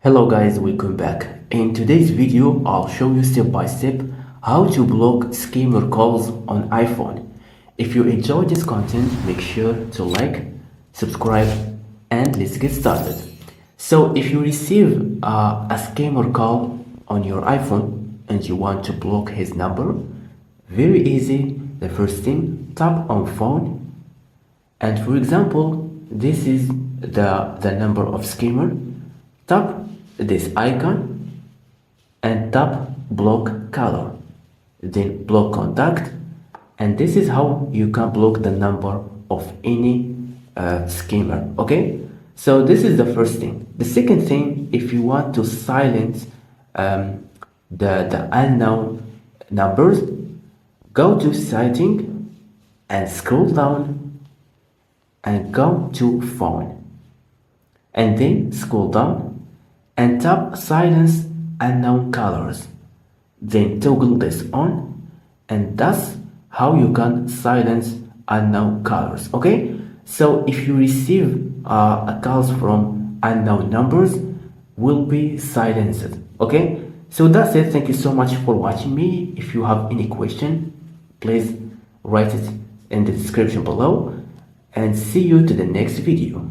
Hello guys, welcome back. In today's video, I'll show you step by step how to block scammer calls on iPhone. If you enjoyed this content, make sure to like, subscribe, and let's get started. So if you receive a scammer call on your iPhone and you want to block his number, very easy. The first thing, tap on phone, and for example, this is the number of scammer. Tap this icon and tap block color, then block contact, and this is how you can block the number of any scammer. Okay, so this is the first thing. The second thing, if you want to silence the unknown numbers, go to setting and scroll down and go to phone, and then scroll down and tap silence unknown colors, then toggle this on, and that's how you can silence unknown colors. Okay, so if you receive calls from unknown numbers, will be silenced. Okay, so that's it. Thank you so much for watching me. If you have any question, please write it in the description below, and see you to the next video.